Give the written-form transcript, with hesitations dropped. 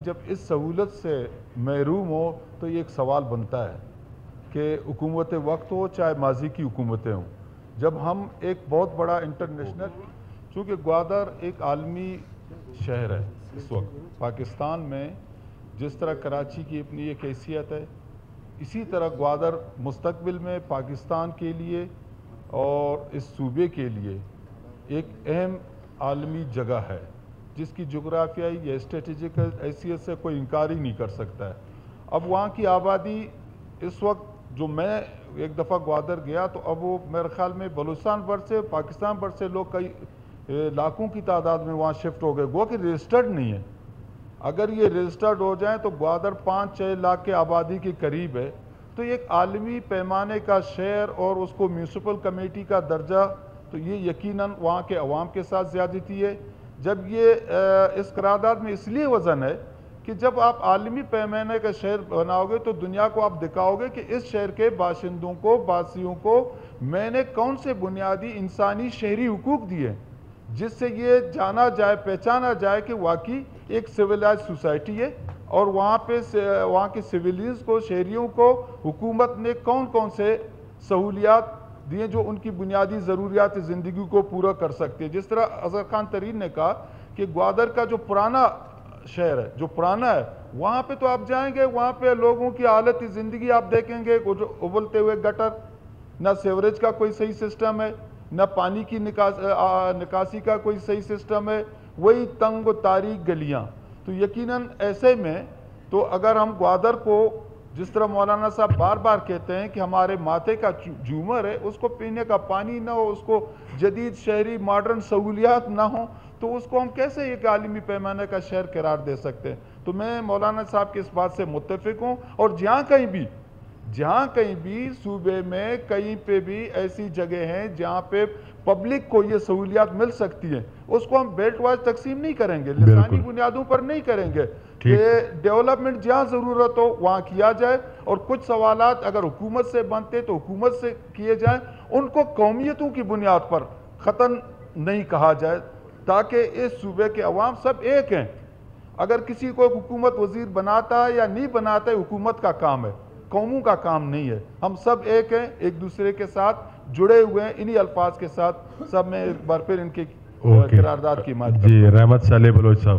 جب اس سہولت سے محروم ہو تو یہ ایک سوال بنتا ہے کہ حکومت وقت ہو چاہے ماضی کی حکومتیں ہوں، جب ہم ایک بہت بڑا انٹرنیشنل، چونکہ گوادر ایک عالمی شہر ہے اس وقت پاکستان میں، جس طرح کراچی کی اپنی ایک حیثیت ہے، اسی طرح گوادر مستقبل میں پاکستان کے لیے اور اس صوبے کے لیے ایک اہم عالمی جگہ ہے، جس کی جغرافیائی یا اسٹریٹجیکل حیثیت سے کوئی انکار ہی نہیں کر سکتا ہے۔ اب وہاں کی آبادی اس وقت، جو میں ایک دفعہ گوادر گیا تو اب وہ میرے خیال میں بلوچستان بھر سے، پاکستان بھر سے لوگ کئی لاکھوں کی تعداد میں وہاں شفٹ ہو گئے، گویا کہ رجسٹرڈ نہیں ہے۔ اگر یہ رجسٹرڈ ہو جائیں تو گوادر 5-6 لاکھ کے آبادی کے قریب ہے، تو یہ ایک عالمی پیمانے کا شہر اور اس کو میونسپل کمیٹی کا درجہ، تو یہ یقیناً وہاں کے عوام کے ساتھ زیادتی ہے۔ جب یہ اس قرارداد میں اس لیے وزن ہے کہ جب آپ عالمی پیمانے کا شہر بناؤ گے تو دنیا کو آپ دکھاؤ گے کہ اس شہر کے باشندوں کو، باسیوں کو میں نے کون سے بنیادی انسانی شہری حقوق دیے جس سے یہ جانا جائے، پہچانا جائے کہ واقعی ایک سویلائز سوسائٹی ہے، اور وہاں کے سویلینز کو، شہریوں کو حکومت نے کون کون سے سہولیات دیے جو ان کی بنیادی ضروریات زندگی کو پورا کر سکتے ہیں۔ جس طرح اظہر خان ترین نے کہا کہ گوادر کا جو پرانا شہر ہے، جو پرانا ہے، وہاں پہ تو آپ جائیں گے، وہاں پہ لوگوں کی حالت زندگی آپ دیکھیں گے، ابلتے ہوئے گٹر، نہ سیوریج کا کوئی صحیح سسٹم ہے، نہ پانی کی نکاسی کا کوئی صحیح سسٹم ہے، وہی تنگ و تاریک گلیاں۔ تو یقیناً ایسے میں تو اگر ہم گوادر کو، جس طرح مولانا صاحب بار بار کہتے ہیں کہ ہمارے ماتھے کا جھومر ہے، اس کو پینے کا پانی نہ ہو، اس کو جدید شہری ماڈرن سہولیات نہ ہوں، تو اس کو ہم کیسے ایک عالمی پیمانے کا شہر قرار دے سکتے ہیں؟ تو میں مولانا صاحب کی اس بات سے متفق ہوں، اور جہاں کہیں بھی صوبے میں کہیں پہ بھی ایسی جگہ ہیں جہاں پہ پبلک کو یہ سہولیات مل سکتی ہیں، اس کو ہم بیلٹ وائز تقسیم نہیں کریں گے، لسانی بنیادوں پر نہیں کریں گے، کہ ڈیولپمنٹ جہاں ضرورت ہو وہاں کیا جائے، اور کچھ سوالات اگر حکومت سے بنتے تو حکومت سے کیے جائیں، ان کو قومیتوں کی بنیاد پر ختم نہیں کہا جائے، تاکہ اس صوبے کے عوام سب ایک ہیں۔ اگر کسی کو حکومت وزیر بناتا ہے یا نہیں بناتا ہے، حکومت کا کام ہے، قوموں کا کام نہیں ہے۔ ہم سب ایک ہیں، ایک دوسرے کے ساتھ جڑے ہوئے ہیں، انہی الفاظ کے ساتھ سب میں ایک بار پھر ان کی قرارداد کی مات کرتا ہوں۔ جی، رحمت صالح بلوچ صاحب۔